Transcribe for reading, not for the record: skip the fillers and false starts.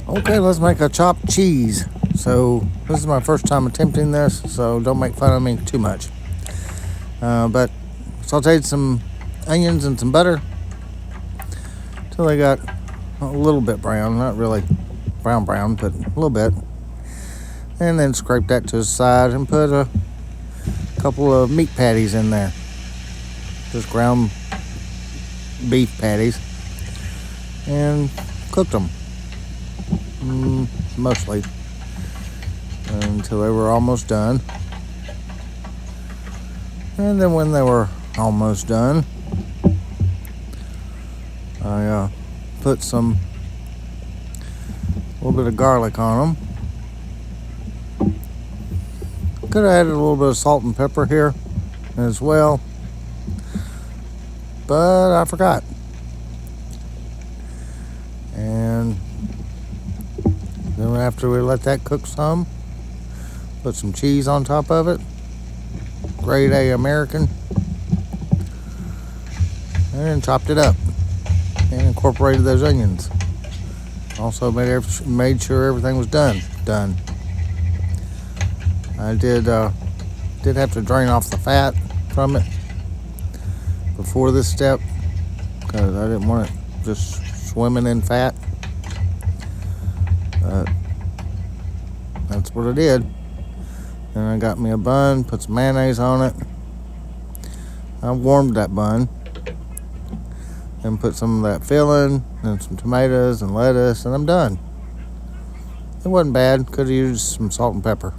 Okay, let's make a chopped cheese. So this is my first time attempting this, so don't make fun of me too much. But sauteed some onions and some butter till they got a little bit brown, not really brown, but a little bit. And then scrape that to the side and put a couple of meat patties in there. Just ground beef patties. And cooked them. Mostly. Until they were almost done. And then when they were almost done, I put a little bit of garlic on them. Could have added a little bit of salt and pepper here as well, but I forgot. And then after we let that cook some, put some cheese on top of it, grade A American, and chopped it up and incorporated those onions. Also made sure everything was done. I did have to drain off the fat from it before this step because I didn't want it just swimming in fat. But that's what I did. Then I got me a bun, put some mayonnaise on it. I warmed that bun and put some of that filling and some tomatoes and lettuce, and I'm done. It wasn't bad. Could have used some salt and pepper.